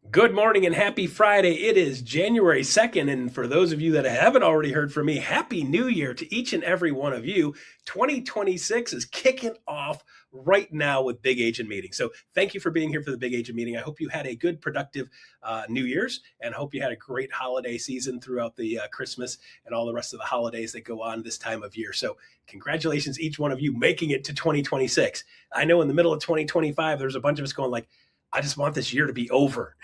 Good morning and happy Friday. It is January 2nd. And for those of you that haven't already heard from me, Happy New Year to each and every one of you. 2026 is kicking off right now with Big Agent Meeting. So thank you for being here for the Big Agent Meeting. I hope you had a good, productive New Year's and hope you had a great holiday season throughout the Christmas and all the rest of the holidays that go on this time of year. So congratulations, each one of you making it to 2026. I know in the middle of 2025, there's a bunch of us going like, I just want this year to be over.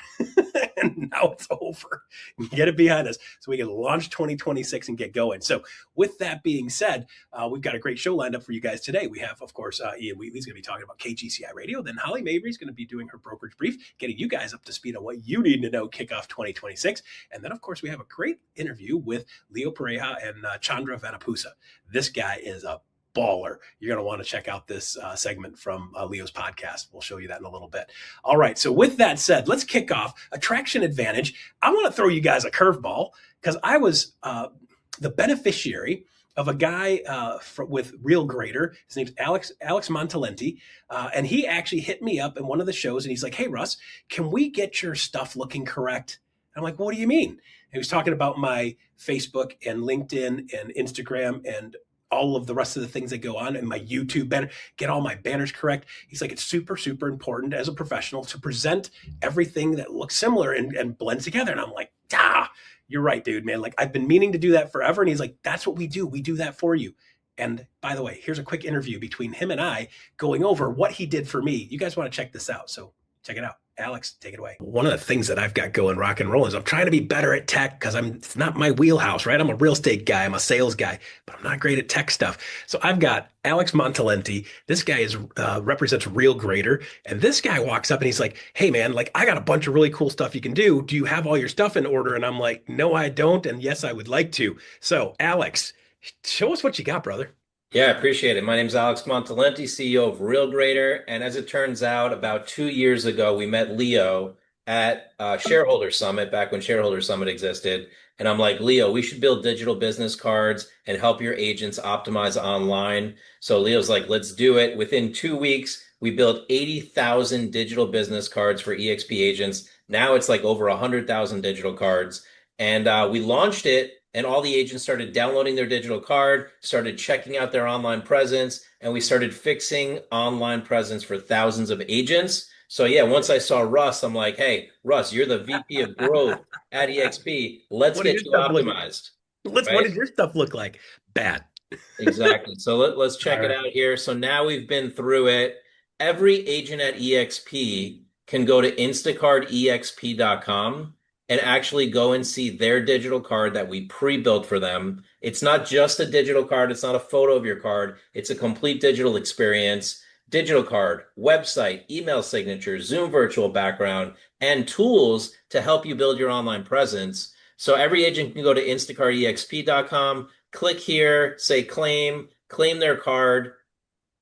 And now it's over. Get it behind us so we can launch 2026 and get going. So with that being said, we've got a great show lined up for you guys today. We have, of course, Ian Wheatley's going to be talking about KGCI Radio. Then Holly Mabery's going to be doing her brokerage brief, getting you guys up to speed on what you need to know kickoff 2026. And then, of course, we have a great interview with Leo Pareja and Chandra Vennapusa. This guy is a baller. You're going to want to check out this segment from Leo's podcast. We'll show you that in a little bit. All right. So with that said, let's kick off Attraction Advantage. I want to throw you guys a curveball because I was the beneficiary of a guy with Real Grader. His name's Alex Montalenti. And he actually hit me up in one of the shows and he's like, hey, Russ, can we get your stuff looking correct? And I'm like, what do you mean? And he was talking about my Facebook and LinkedIn and Instagram and all of the rest of the things that go on in my YouTube banner, get all my banners correct. He's like, it's super, super important as a professional to present everything that looks similar and blends together. And I'm like, you're right, dude, man. Like I've been meaning to do that forever. And he's like, that's what we do. We do that for you. And by the way, here's a quick interview between him and I going over what he did for me. You guys want to check this out. So check it out. Alex, take it away. One of the things that I've got going rock and roll is I'm trying to be better at tech because it's not my wheelhouse, right? I'm a real estate guy. I'm a sales guy, but I'm not great at tech stuff. So I've got Alex Montalenti. This guy represents Real Grader. And this guy walks up and he's like, hey man, like I got a bunch of really cool stuff you can do. Do you have all your stuff in order? And I'm like, no, I don't. And yes, I would like to. So Alex, show us what you got, brother. Yeah, I appreciate it. My name's Alex Montalenti, CEO of Real Grader. And as it turns out, about 2 years ago, we met Leo at Shareholder Summit, back when Shareholder Summit existed. And I'm like, Leo, we should build digital business cards and help your agents optimize online. So Leo's like, let's do it. Within 2 weeks, we built 80,000 digital business cards for EXP agents. Now it's like over 100,000 digital cards. And we launched it. And all the agents started downloading their digital card, started checking out their online presence, and we started fixing online presence for thousands of agents. So yeah, once I saw Russ, I'm like, hey, Russ, you're the VP of growth at EXP. Let's get you optimized. What does your stuff look like? Bad. Exactly. So let's check it out here. So now we've been through it. Every agent at EXP can go to instacardexp.com and actually go and see their digital card that we pre-built for them. It's not just a digital card. It's not a photo of your card. It's a complete digital experience. Digital card, website, email signature, Zoom virtual background, and tools to help you build your online presence. So every agent can go to instacardexp.com, click here, say claim their card,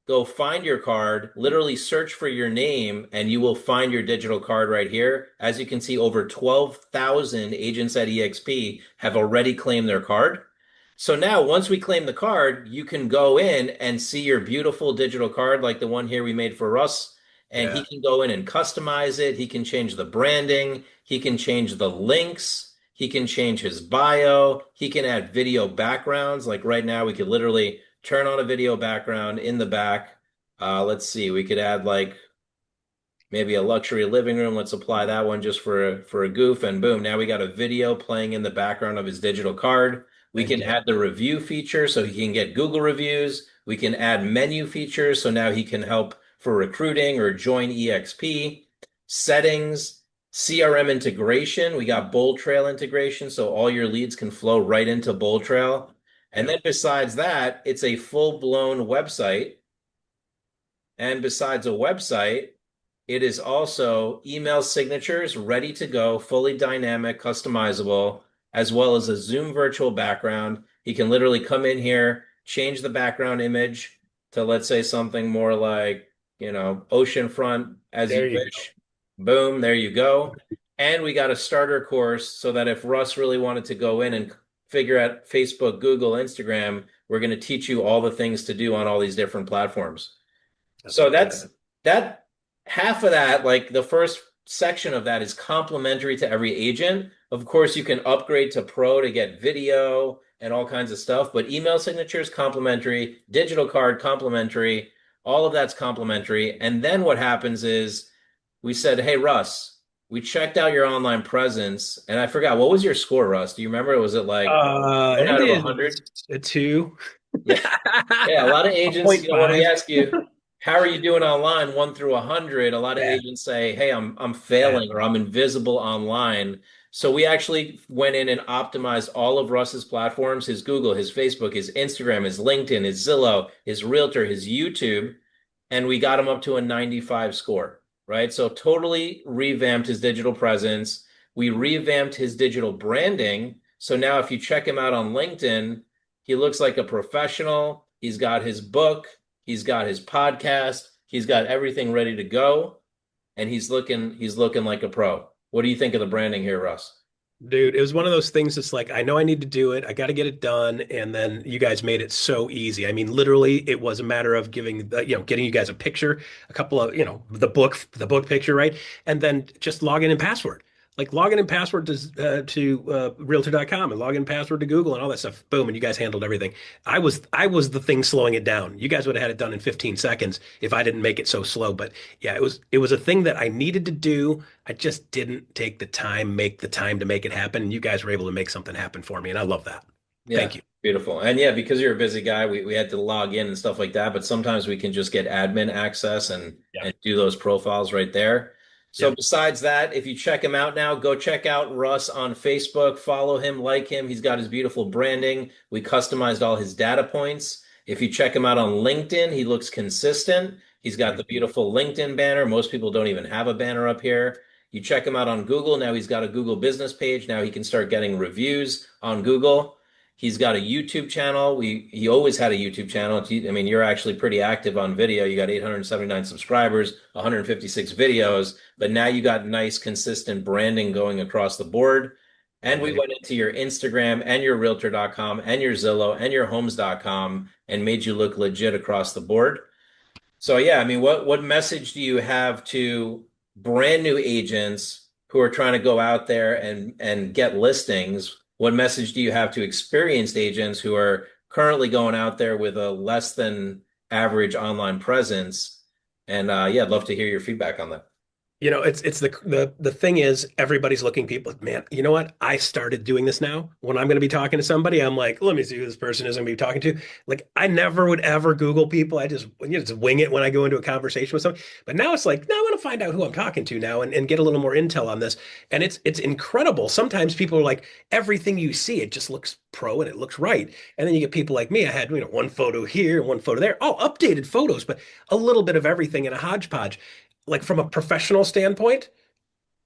go find your card, literally search for your name, and you will find your digital card right here. As you can see, over 12,000 agents at EXP have already claimed their card. So now once we claim the card, you can go in and see your beautiful digital card like the one here we made for Russ. And he can go in and customize it. He can change the branding. He can change the links. He can change his bio. He can add video backgrounds. Like right now, we could literally turn on a video background in the back. Let's see, we could add like maybe a luxury living room. Let's apply that one just for a goof, and boom, now we got a video playing in the background of his digital card. We can add the review feature so he can get Google reviews. We can add menu features so now he can help for recruiting or join EXP. Settings, CRM integration. We got Bold Trail integration so all your leads can flow right into Bold Trail. And then besides that, it's a full-blown website. And besides a website, it is also email signatures ready to go, fully dynamic, customizable, as well as a Zoom virtual background. You can literally come in here, change the background image to, let's say, something more like, oceanfront as you wish. Boom, there you go. And we got a starter course so that if Russ really wanted to go in and figure out Facebook, Google, Instagram, we're going to teach you all the things to do on all these different platforms. So that's half of that. Like the first section of that is complimentary to every agent. Of course, you can upgrade to pro to get video and all kinds of stuff, but email signatures complimentary, digital card complimentary, all of that's complimentary. And then what happens is we said, hey, Russ, we checked out your online presence, and I forgot, what was your score, Russ? Do you remember? Was it like one It out of is 100? a two. Yeah. Yeah, a lot of A agents, point when we five. ask you, how are you doing online, 1 through 100, a lot of Yeah. agents say, hey, I'm Yeah. failing or I'm invisible online. So we actually went in and optimized all of Russ's platforms, his Google, his Facebook, his Instagram, his LinkedIn, his Zillow, his Realtor, his YouTube, and we got him up to a 95 score, right? So totally revamped his digital presence. We revamped his digital branding. So now if you check him out on LinkedIn, he looks like a professional. He's got his book. He's got his podcast. He's got everything ready to go, and he's looking like a pro. What do you think of the branding here, Russ? Dude, it was one of those things that's like, I know I need to do it. I got to get it done. And then you guys made it so easy. I mean, literally, it was a matter of getting you guys a picture, a couple of, the book picture, right? And then just login and password. Like login and password to realtor.com and login and password to Google and all that stuff. Boom. And you guys handled everything. I was the thing slowing it down. You guys would have had it done in 15 seconds if I didn't make it so slow. But yeah, it was a thing that I needed to do. I just didn't make the time to make it happen. And you guys were able to make something happen for me. And I love that. Yeah, Thank you. beautiful. And yeah, because you're a busy guy, we had to log in and stuff like that. But sometimes we can just get admin access and Yeah. and do those profiles right there. So Yep. besides that, if you check him out now, go check out Russ on Facebook, follow him, like him. He's got his beautiful branding. We customized all his data points. If you check him out on LinkedIn, he looks consistent. He's got the beautiful LinkedIn banner. Most people don't even have a banner up here. You check him out on Google. Now he's got a Google business page. Now he can start getting reviews on Google. He's got a YouTube channel. He always had a YouTube channel. I mean, you're actually pretty active on video. You got 879 subscribers, 156 videos, but now you got nice, consistent branding going across the board. And we Right. went into your Instagram and your realtor.com and your Zillow and your homes.com and made you look legit across the board. So yeah, I mean, what message do you have to brand new agents who are trying to go out there and get listings? What message do you have to experienced agents who are currently going out there with a less than average online presence? And yeah, I'd love to hear your feedback on that. It's the thing is everybody's looking people, man, you know what? I started doing this now. When I'm going to be talking to somebody, I'm like, let me see who this person is going to be talking to. Like I never would ever Google people. I just wing it when I go into a conversation with someone. But now it's like, now I want to find out who I'm talking to now and get a little more intel on this. And it's incredible. Sometimes people are like, everything you see, it just looks pro and it looks right. And then you get people like me. I had, one photo here, one photo there. Oh, updated photos, but a little bit of everything in a hodgepodge. Like from a professional standpoint,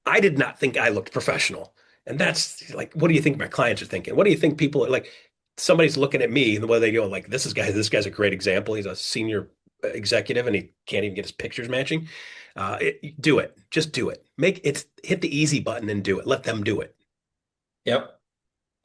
I did not think I looked professional. And that's like, what do you think my clients are thinking? What do you think people are like? Somebody's looking at me and the way they go, like, this guy's a great example. He's a senior executive and he can't even get his pictures matching. Do it. Just do it. Hit the easy button and do it. Let them do it. Yep.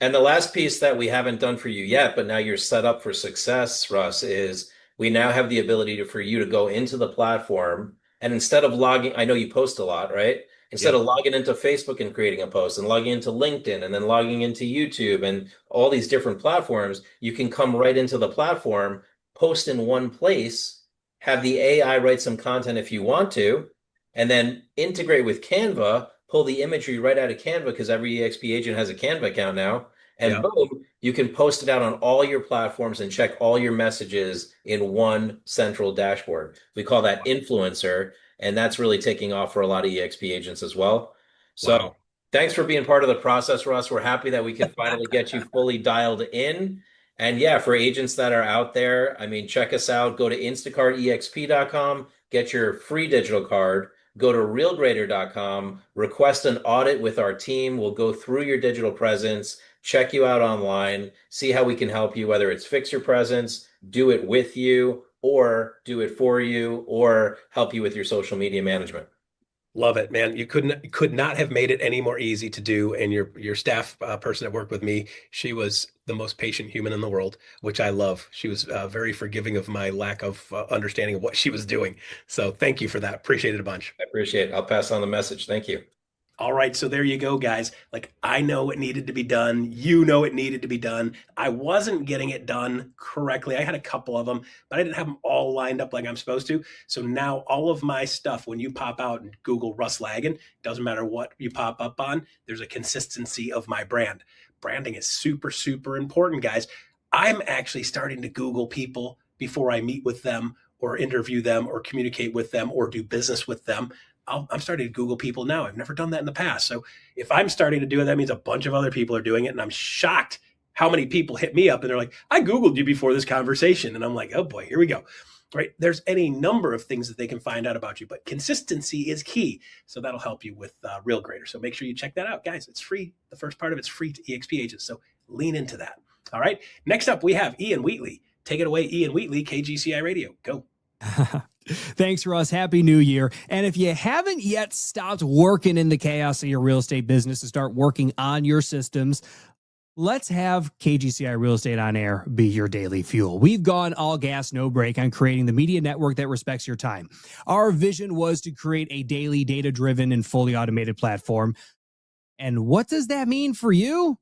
And the last piece that we haven't done for you yet, but now you're set up for success, Russ, is we now have the ability for you to go into the platform and instead of logging, I know you post a lot, right? Instead of Yep. logging into Facebook and creating a post and logging into LinkedIn and then logging into YouTube and all these different platforms, you can come right into the platform, post in one place, have the AI write some content if you want to, and then integrate with Canva, pull the imagery right out of Canva because every EXP agent has a Canva account now. And Yep. boom, you can post it out on all your platforms and check all your messages in one central dashboard. We call that influencer, and that's really taking off for a lot of EXP agents as well. So Wow. thanks for being part of the process, Russ. We're happy that we could finally get you fully dialed in. And yeah, for agents that are out there, I mean, check us out. Go to instacardexp.com, get your free digital card. Go to realgrader.com, request an audit with our team. We'll go through your digital presence, check you out online, see how we can help you, whether it's fix your presence, do it with you, or do it for you, or help you with your social media management. Love it, man. You could not have made it any more easy to do. And your staff person that worked with me, she was the most patient human in the world, which I love. She was very forgiving of my lack of understanding of what she was doing. So thank you for that. Appreciate it a bunch. I appreciate it. I'll pass on the message. Thank you. All right, so there you go, guys. Like, I know it needed to be done. You know it needed to be done. I wasn't getting it done correctly. I had a couple of them, but I didn't have them all lined up like I'm supposed to. So now all of my stuff, when you pop out and Google Russ Laggan, doesn't matter what you pop up on, there's a consistency of my brand. Branding is super, super important, guys. I'm actually starting to Google people before I meet with them or interview them or communicate with them or do business with them. I'm starting to Google people now. I've never done that in the past. So if I'm starting to do it, that means a bunch of other people are doing it. And I'm shocked how many people hit me up and they're like, I Googled you before this conversation. And I'm like, oh boy, here we go. Right? There's any number of things that they can find out about you, but consistency is key. So that'll help you with Real Grader. So make sure you check that out, guys. It's free. The first part of it's free to EXP agents. So lean into that. All right. Next up, we have Ian Wheatley. Take it away, Ian Wheatley, KGCI Radio. Go. Thanks, Russ. Happy New Year. And if you haven't yet stopped working in the chaos of your real estate business to start working on your systems, let's have KGCI Real Estate on Air be your daily fuel. We've gone all gas, no brake on creating the media network that respects your time. Our vision was to create a daily data-driven and fully automated platform. And what does that mean for you?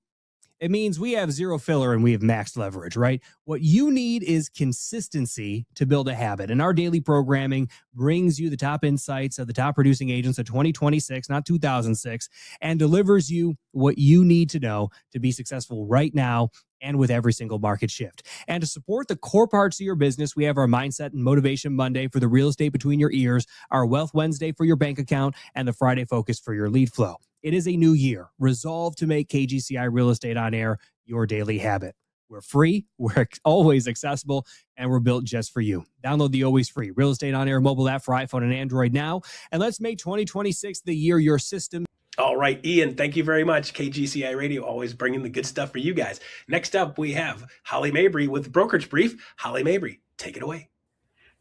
It means we have zero filler and we have max leverage, right? What you need is consistency to build a habit. And our daily programming brings you the top insights of the top producing agents of 2026, not 2006, and delivers you what you need to know to be successful right now and with every single market shift. And to support the core parts of your business, we have our Mindset and Motivation Monday for the real estate between your ears, our Wealth Wednesday for your bank account, and the Friday Focus for your lead flow. It is a new year. Resolve to make KGCI Real Estate on Air your daily habit. We're free, we're always accessible, and we're built just for you. Download the always free Real Estate on Air mobile app for iPhone and Android now, and let's make 2026 the year your system. All right, Ian, thank you very much. KGCI Radio, always bringing the good stuff for you guys. Next up, we have Holly Mabery with Brokerage Brief. Holly Mabery, take it away.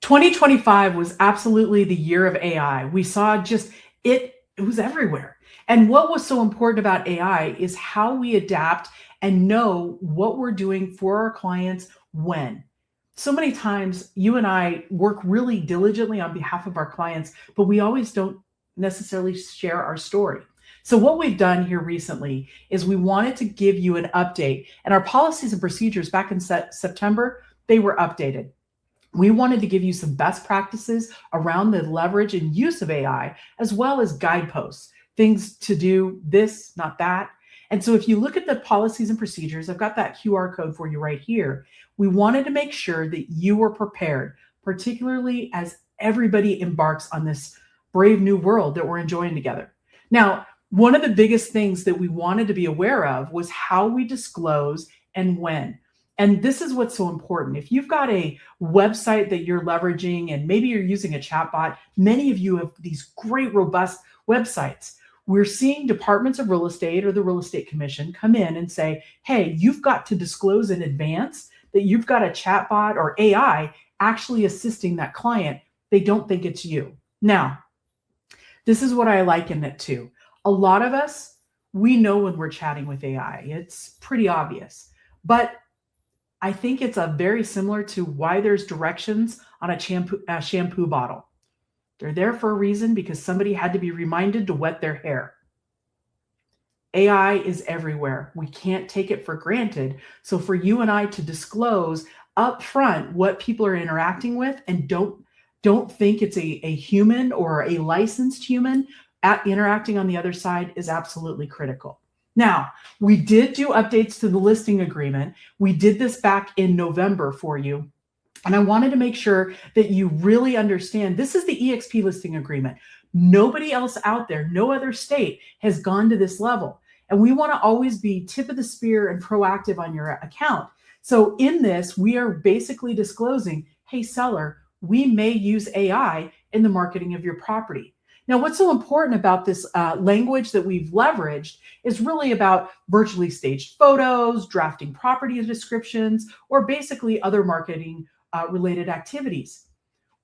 2025 was absolutely the year of AI. We saw just it was everywhere. And what was so important about AI is how we adapt and know what we're doing for our clients when. So many times you and I work really diligently on behalf of our clients, but we always don't necessarily share our story. So what we've done here recently is we wanted to give you an update, and our policies and procedures back in September, they were updated. We wanted to give you some best practices around the leverage and use of AI, as well as guideposts, things to do, this, not that. And so if you look at the policies and procedures, I've got that QR code for you right here. We wanted to make sure that you were prepared, particularly as everybody embarks on this brave new world that we're enjoying together. Now, one of the biggest things that we wanted to be aware of was how we disclose and when. And this is what's so important. If you've got a website that you're leveraging and maybe you're using a chatbot, many of you have these great, robust websites. We're seeing departments of real estate or the real estate commission come in and say, hey, you've got to disclose in advance that you've got a chatbot or AI actually assisting that client. They don't think it's you. Now, this is what I liken it to. A lot of us, we know when we're chatting with AI. It's pretty obvious. But I think it's very similar to why there's directions on a shampoo bottle. They're there for a reason because somebody had to be reminded to wet their hair. AI is everywhere. We can't take it for granted. So for you and I to disclose up front what people are interacting with and don't think it's a human or a licensed human interacting on the other side is absolutely critical. Now, we did do updates to the listing agreement. We did this back in November for you. And I wanted to make sure that you really understand this is the EXP listing agreement. Nobody else out there, no other state has gone to this level. And we want to always be tip of the spear and proactive on your account. So in this, we are basically disclosing, hey, seller, we may use AI in the marketing of your property. Now, what's so important about this language that we've leveraged is really about virtually staged photos, drafting property descriptions, or basically other marketing related activities.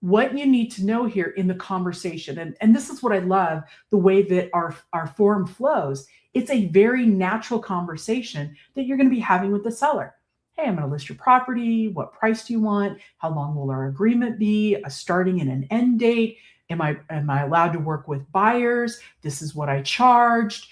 what you need to know here in the conversation. And this is what I love, the way that our forum flows. It's a very natural conversation that you're going to be having with the seller. Hey, I'm going to list your property. What price do you want? How long will our agreement be? A starting and an end date? Am I allowed to work with buyers? This is what I charged.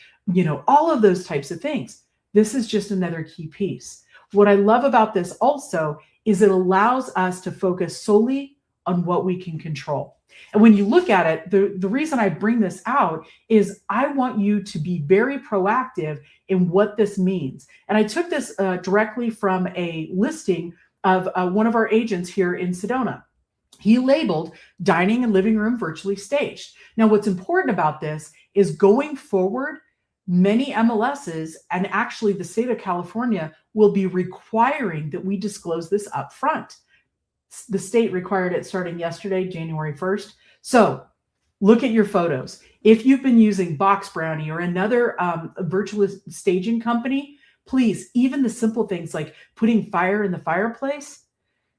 All of those types of things. This is just another key piece. What I love about this also is it allows us to focus solely on what we can control. And when you look at it, the reason I bring this out is I want you to be very proactive in what this means. And I took this directly from a listing of one of our agents here in Sedona. He labeled dining and living room virtually staged. Now, what's important about this is going forward, many MLSs and actually the state of California will be requiring that we disclose this up front. The state required it starting yesterday, January 1st. So look at your photos. If you've been using Box Brownie or another virtual staging company, please, even the simple things like putting fire in the fireplace,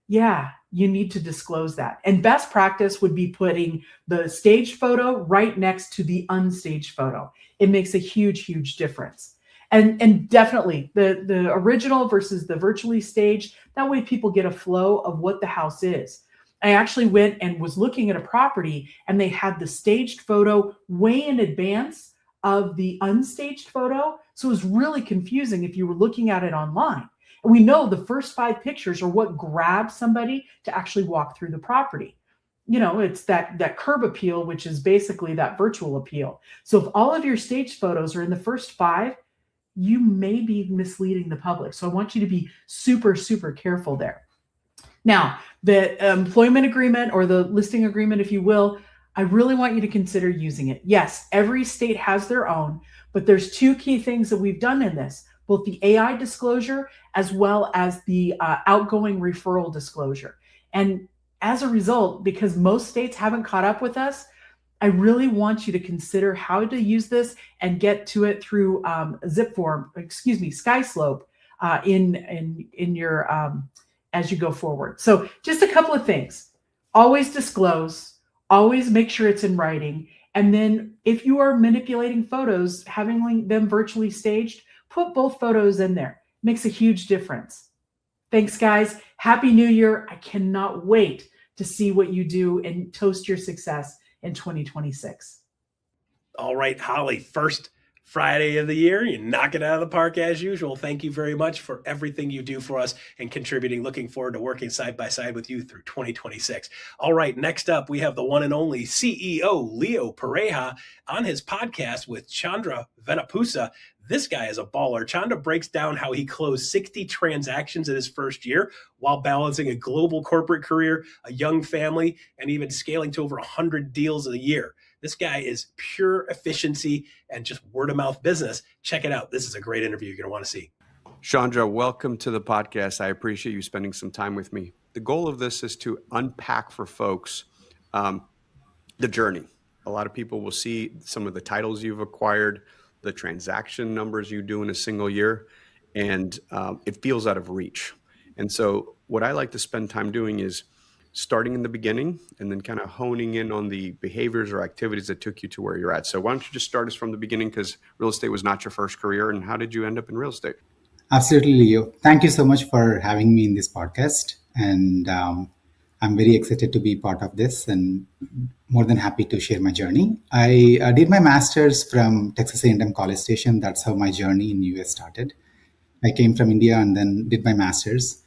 you need to disclose that. And best practice would be putting the staged photo right next to the unstaged photo. It makes a huge, huge difference. And definitely the original versus the virtually staged, that way people get a flow of what the house is. I actually went and was looking at a property and they had the staged photo way in advance of the unstaged photo. So it was really confusing if you were looking at it online. And we know the first 5 pictures are what grabs somebody to actually walk through the property. It's that curb appeal, which is basically that virtual appeal. So if all of your staged photos are in the first 5, you may be misleading the public. So I want you to be super, super careful there. Now, the employment agreement or the listing agreement, if you will, I really want you to consider using it. Yes, every state has their own, but there's 2 key things that we've done in this, both the AI disclosure as well as the outgoing referral disclosure. And as a result, because most states haven't caught up with us, I really want you to consider how to use this and get to it through SkySlope in your as you go forward. So just a couple of things. Always disclose, always make sure it's in writing. And then if you are manipulating photos, having them virtually staged, put both photos in there. Makes a huge difference. Thanks, guys. Happy New Year. I cannot wait to see what you do and toast your success in 2026. All right, Holly, first Friday of the year. You knock it out of the park as usual. Thank you very much for everything you do for us and contributing. Looking forward to working side by side with you through 2026. All right, next up, we have the one and only CEO, Leo Pareja, on his podcast with Chandra Vennapusa. This guy is a baller. Chandra breaks down how he closed 60 transactions in his first year while balancing a global corporate career, a young family, and even scaling to over 100 deals a year. This guy is pure efficiency and just word of mouth business. Check it out. This is a great interview you're going to want to see. Chandra, welcome to the podcast. I appreciate you spending some time with me. The goal of this is to unpack for folks the journey. A lot of people will see some of the titles you've acquired, the transaction numbers you do in a single year, and it feels out of reach. And so what I like to spend time doing is starting in the beginning and then kind of honing in on the behaviors or activities that took you to where you're at. So why don't you just start us from the beginning, because real estate was not your first career, and how did you end up in real estate? Absolutely, Leo. Thank you so much for having me in this podcast. And I'm very excited to be part of this and more than happy to share my journey. I did my master's from Texas A&M College Station. That's how my journey in the US started. I came from India and then did my master's.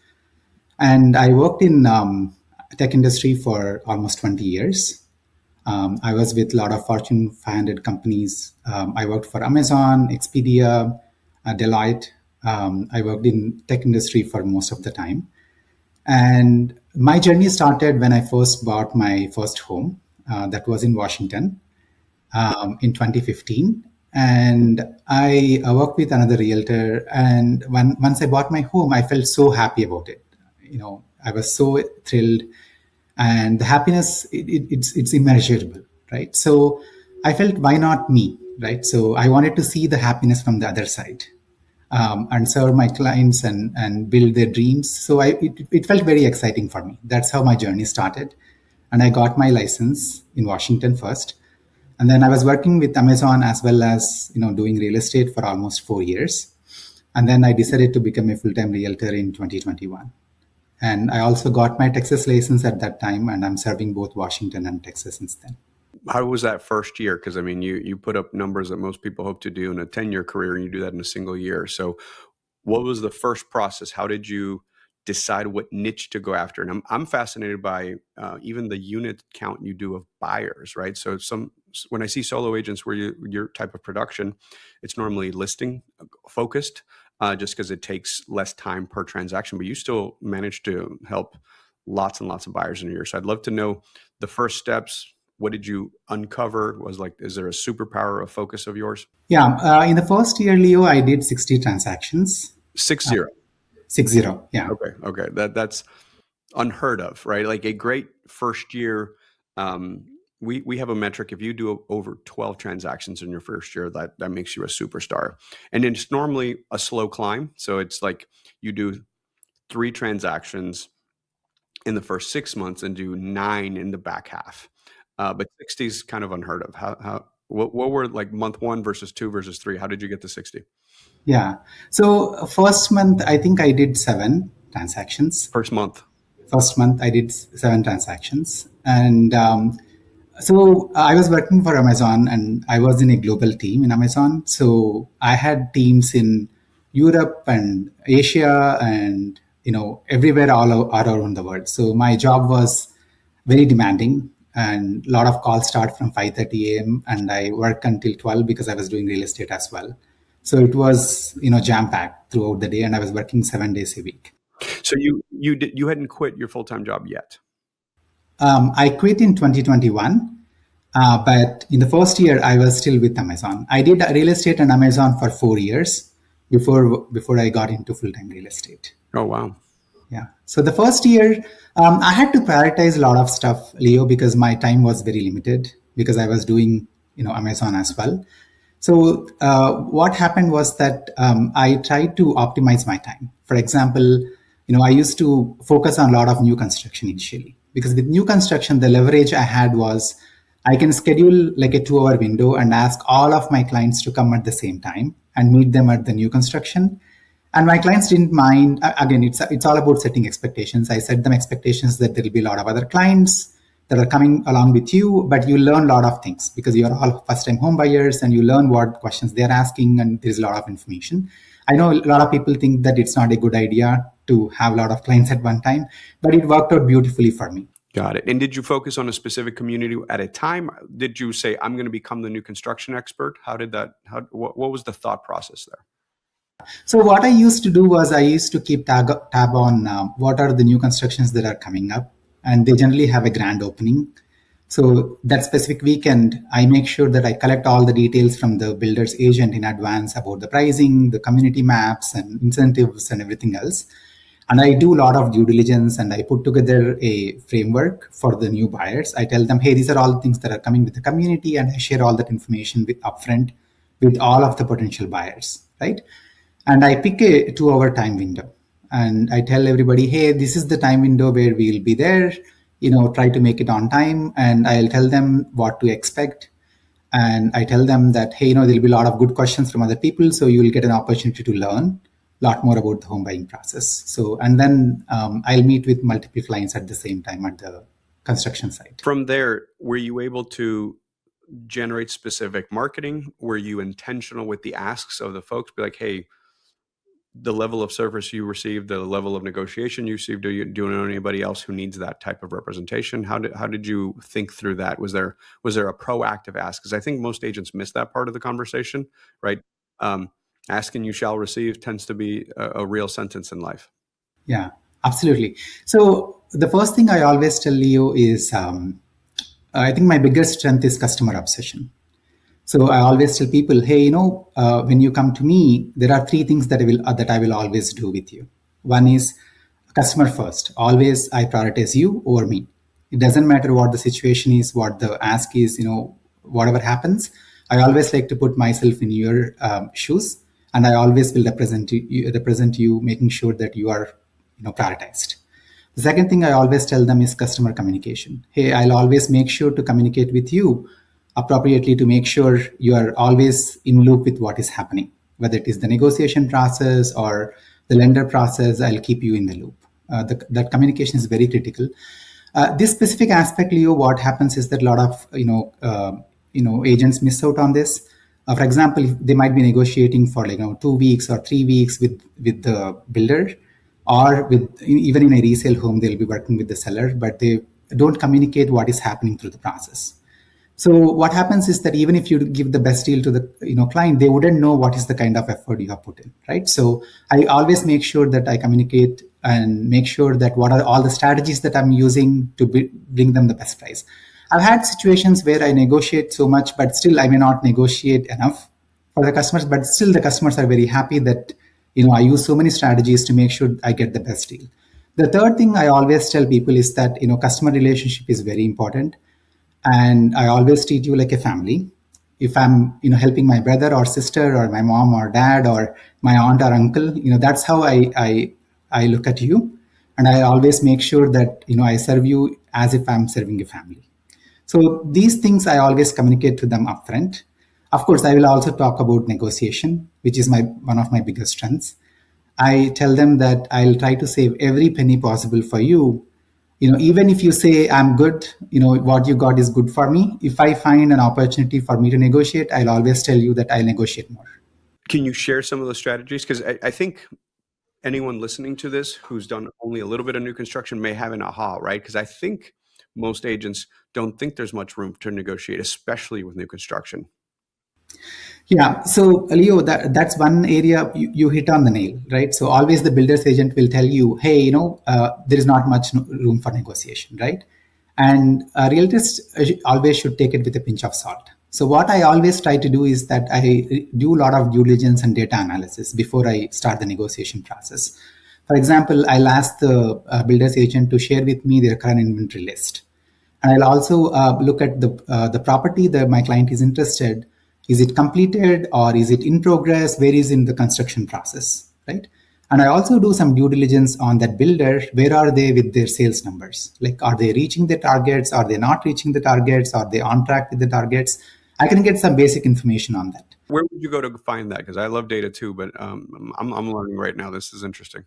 And I worked in tech industry for almost 20 years. I was with a lot of Fortune 500 companies. I worked for Amazon, Expedia, Deloitte. I worked in tech industry for most of the time. And my journey started when I first bought my first home. That was in Washington in 2015. And I worked with another realtor. And once I bought my home, I felt so happy about it. I was so thrilled. And the happiness, it's immeasurable, right? So I felt, why not me, right? So I wanted to see the happiness from the other side. And serve my clients and build their dreams. So it felt very exciting for me. That's how my journey started. and I got my license in Washington first. And then I was working with Amazon as well as, doing real estate for almost 4 years. And then I decided to become a full-time realtor in 2021. And I also got my Texas license at that time, and I'm serving both Washington and Texas since then. How was that first year? Because I mean, you put up numbers that most people hope to do in a 10-year career, and you do that in a single year. So what was the first process? How did you decide what niche to go after? And I'm fascinated by even the unit count you do of buyers, right? So when I see solo agents where your type of production, it's normally listing focused, just because it takes less time per transaction, but you still manage to help lots and lots of buyers in a year. So I'd love to know the first steps. What did you uncover? Is there a superpower of focus of yours? Yeah. In the first year, Leo, I did 60 transactions. 60. 60. Yeah. Okay. That's unheard of, right? Like a great first year. We have a metric. If you do over 12 transactions in your first year, that makes you a superstar. And it's normally a slow climb. So it's like you do 3 transactions in the first 6 months and do 9 in the back half. But 60 is kind of unheard of. What were like month 1 versus 2 versus 3? How did you get to 60? Yeah. So first month, I think I did 7 transactions. First month I did 7 transactions. And so I was working for Amazon, and I was in a global team in Amazon. So I had teams in Europe and Asia and, everywhere all around the world. So my job was very demanding, and a lot of calls start from 5:30 a.m. and I work until 12 because I was doing real estate as well. So it was, jam-packed throughout the day, and I was working 7 days a week. So you hadn't quit your full-time job yet? I quit in 2021, but in the first year, I was still with Amazon. I did real estate and Amazon for 4 years before I got into full-time real estate. Oh, wow. Yeah. So the first year, I had to prioritize a lot of stuff, Leo, because my time was very limited because I was doing, Amazon as well. So what happened was that I tried to optimize my time. For example, I used to focus on a lot of new construction initially, because with new construction, the leverage I had was I can schedule like a 2-hour window and ask all of my clients to come at the same time and meet them at the new construction. And my clients didn't mind. Again, it's all about setting expectations. I set them expectations that there will be a lot of other clients that are coming along with you, but you learn a lot of things because you're all first-time home buyers and you learn what questions they're asking, and there's a lot of information. I know a lot of people think that it's not a good idea to have a lot of clients at one time, but it worked out beautifully for me. Got it. And did you focus on a specific community at a time? Did you say, I'm going to become the new construction expert? What was the thought process there? So what I used to do was I used to keep tab on what are the new constructions that are coming up, and they generally have a grand opening. So that specific weekend, I make sure that I collect all the details from the builder's agent in advance about the pricing, the community maps and incentives and everything else. And I do a lot of due diligence, and I put together a framework for the new buyers. I tell them, hey, these are all the things that are coming with the community, and I share all that information upfront with all of the potential buyers, right? And I pick a 2-hour time window, and I tell everybody, hey, this is the time window where we'll be there, try to make it on time. And I'll tell them what to expect. And I tell them that, hey, there'll be a lot of good questions from other people. So you will get an opportunity to learn a lot more about the home buying process. So, and then I'll meet with multiple clients at the same time at the construction site. From there, were you able to generate specific marketing? Were you intentional with the asks of the folks? Be like, hey, the level of service you received, the level of negotiation you received, do you know anybody else who needs that type of representation? How did you think through that? Was there a proactive ask? Because I think most agents miss that part of the conversation, right? Asking you shall receive tends to be a real sentence in life. Yeah, absolutely. So the first thing I always tell you is, I think my biggest strength is customer obsession. So I always tell people, hey, when you come to me, there are 3 things that I will always do with you. One is customer first. Always I prioritize you over me. It doesn't matter what the situation is, what the ask is, whatever happens. I always like to put myself in your shoes, and I always will represent you, making sure that you are prioritized. The second thing I always tell them is customer communication. Hey, I'll always make sure to communicate with you appropriately to make sure you are always in loop with what is happening. Whether it is the negotiation process or the lender process, I'll keep you in the loop. That communication is very critical. This specific aspect, Leo, what happens is that a lot of agents miss out on this. For example, they might be negotiating for 2 weeks or 3 weeks with the builder, or even in a resale home, they'll be working with the seller, but they don't communicate what is happening through the process. So what happens is that even if you give the best deal to the client, they wouldn't know what is the kind of effort you have put in, right? So I always make sure that I communicate and make sure that what are all the strategies that I'm using to bring them the best price. I've had situations where I negotiate so much, but still I may not negotiate enough for the customers, but still the customers are very happy that I use so many strategies to make sure I get the best deal. The third thing I always tell people is that customer relationship is very important. And I always treat you like a family. If I'm, helping my brother or sister or my mom or dad or my aunt or uncle, that's how I look at you. And I always make sure that, I serve you as if I'm serving a family. So these things I always communicate to them upfront. Of course, I will also talk about negotiation, which is one of my biggest strengths. I tell them that I'll try to save every penny possible for you. Even if you say I'm good, what you got is good for me. If I find an opportunity for me to negotiate, I'll always tell you that I'll negotiate more. Can you share some of those strategies? Because I think anyone listening to this who's done only a little bit of new construction may have an aha, right? Because I think most agents don't think there's much room to negotiate, especially with new construction. Yeah. So Leo, that's one area you hit on the nail, right? So always the builder's agent will tell you, hey, there is not much room for negotiation, right? And realtors always should take it with a pinch of salt. So what I always try to do is that I do a lot of due diligence and data analysis before I start the negotiation process. For example, I'll ask the builder's agent to share with me their current inventory list. And I'll also look at the property that my client is interested. Is it completed or is it in progress? Where is in the construction process, right? And I also do some due diligence on that builder. Where are they with their sales numbers? Like, are they reaching the targets? Are they not reaching the targets? Are they on track with the targets? I can get some basic information on that. Where would you go to find that? Because I love data too, but I'm learning right now. This is interesting.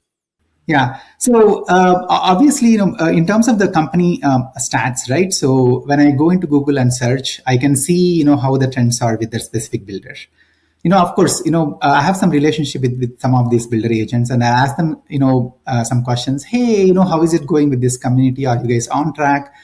Yeah. So obviously, in terms of the company stats, right? So when I go into Google and search, I can see, how the trends are with their specific builder. Of course, I have some relationship with some of these builder agents, and I ask them, some questions. Hey, how is it going with this community? Are you guys on track?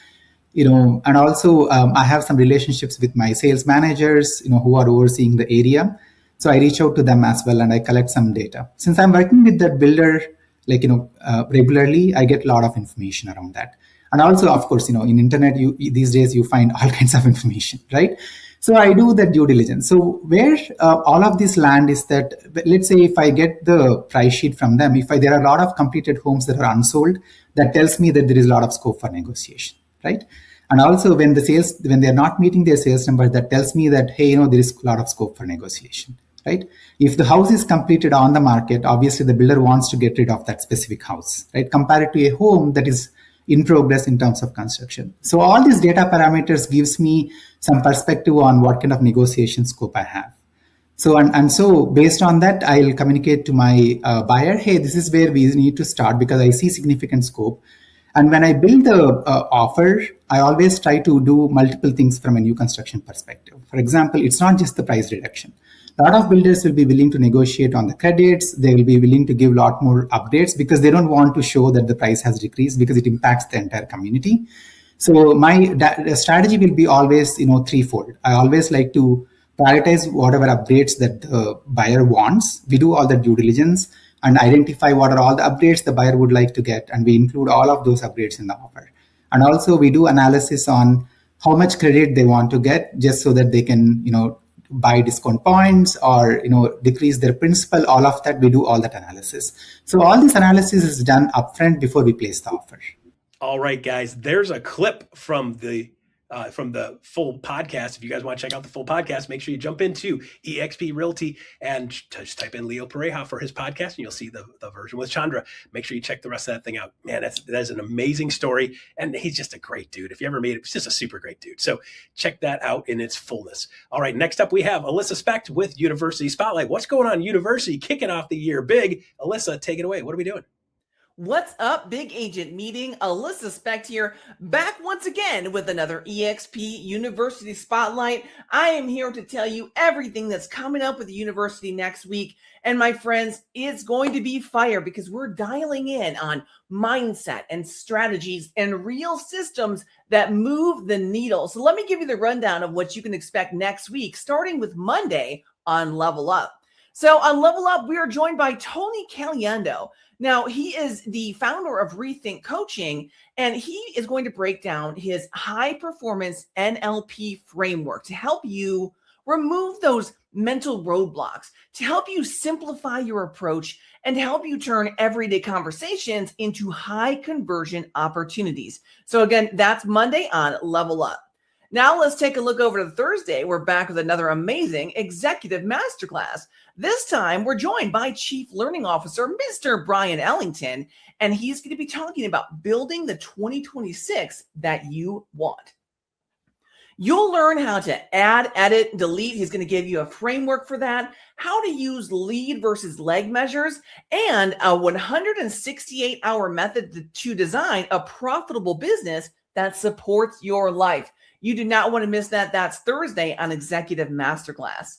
And also I have some relationships with my sales managers, who are overseeing the area. So I reach out to them as well, and I collect some data. Since I'm working with that builder, regularly, I get a lot of information around that. And also, of course, in internet, these days you find all kinds of information, right? So I do the due diligence. So where all of this land is that, let's say if I get the price sheet from them, there are a lot of completed homes that are unsold, that tells me that there is a lot of scope for negotiation, right? And also when they're not meeting their sales number, that tells me that, hey, there is a lot of scope for negotiation. Right? If the house is completed on the market, obviously the builder wants to get rid of that specific house, right? Compared to a home that is in progress in terms of construction. So all these data parameters gives me some perspective on what kind of negotiation scope I have. So and so based on that, I'll communicate to my buyer, hey, this is where we need to start because I see significant scope. And when I build the offer, I always try to do multiple things from a new construction perspective. For example, it's not just the price reduction. A lot of builders will be willing to negotiate on the credits. They will be willing to give a lot more upgrades because they don't want to show that the price has decreased because it impacts the entire community. So my strategy will be always, threefold. I always like to prioritize whatever upgrades that the buyer wants. We do all the due diligence and identify what are all the upgrades the buyer would like to get. And we include all of those upgrades in the offer. And also we do analysis on how much credit they want to get just so that they can, buy discount points or decrease their principal. All of that, we do all that analysis. So all this analysis is done upfront before we place the offer. All right, guys, there's a clip from the from the full podcast. If you guys want to check out the full podcast, make sure you jump into eXp Realty and just type in Leo Pareja for his podcast, and you'll see the version with Chandra. Make sure you check the rest of that thing out. Man, that is an amazing story, and he's just a great dude. If you ever meet him, he's just a super great dude. So check that out in its fullness. All right, next up we have Alyssa Speck with University Spotlight. What's going on, University? Kicking off the year big. Alyssa, take it away. What are we doing? What's up, Big Agent Meeting? Alyssa Speck here, back once again with another eXp University Spotlight. I am here to tell you everything that's coming up with the university next week. And my friends, it's going to be fire because we're dialing in on mindset and strategies and real systems that move the needle. So let me give you the rundown of what you can expect next week, starting with Monday on Level Up. So on Level Up, we are joined by Tony Caliendo. Now, he is the founder of Rethink Coaching, and he is going to break down his high-performance NLP framework to help you remove those mental roadblocks, to help you simplify your approach, and to help you turn everyday conversations into high-conversion opportunities. So again, that's Monday on Level Up. Now let's take a look over to Thursday. We're back with another amazing executive masterclass. This time, we're joined by Chief Learning Officer, Mr. Brian Ellington, and he's going to be talking about building the 2026 that you want. You'll learn how to add, edit, delete. He's going to give you a framework for that, how to use lead versus leg measures, and a 168-hour method to design a profitable business that supports your life. You do not want to miss that. That's Thursday on Executive Masterclass.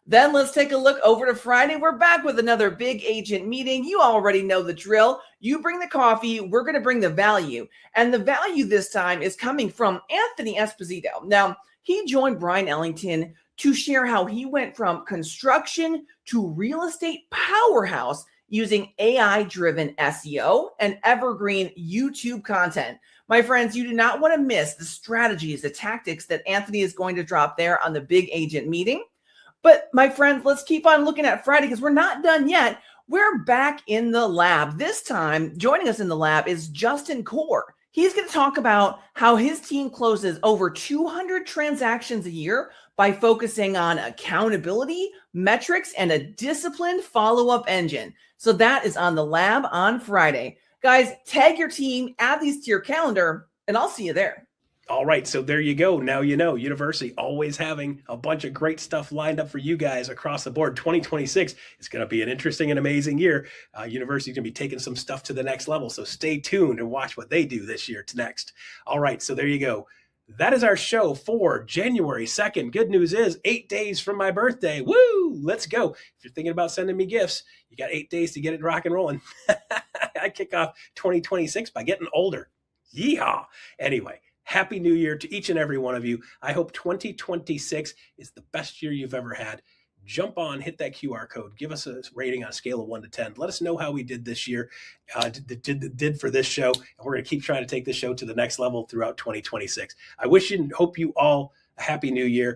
Then let's take a look over to Friday. We're back with another Big Agent Meeting. You already know the drill. You bring the coffee. We're going to bring the value. And the value this time is coming from Anthony Esposito. Now, he joined Brian Ellington to share how he went from construction to real estate powerhouse using AI-driven SEO and evergreen YouTube content. My friends, you do not want to miss the strategies, the tactics that Anthony is going to drop there on the Big Agent Meeting. But my friends, let's keep on looking at Friday because we're not done yet. We're back in the lab. This time, joining us in the lab is Justin Core. He's going to talk about how his team closes over 200 transactions a year by focusing on accountability, metrics, and a disciplined follow-up engine. So that is on the lab on Friday. Guys, tag your team, add these to your calendar, and I'll see you there. All right, so there you go. Now you know, University always having a bunch of great stuff lined up for you guys across the board. 2026 is going to be an interesting and amazing year. University is going to be taking some stuff to the next level, so stay tuned and watch what they do this year to next. All right, so there you go. That is our show for January 2nd. Good news is 8 days from my birthday. Woo! Let's go. If you're thinking about sending me gifts, you got 8 days to get it rock and rolling. I kick off 2026 by getting older. Yeehaw! Anyway. Happy New Year to each and every one of you. I hope 2026 is the best year you've ever had. Jump on, hit that QR code, give us a rating on a scale of 1 to 10. Let us know how we did this year, did for this show. And we're going to keep trying to take this show to the next level throughout 2026. I wish and hope you all a happy new year.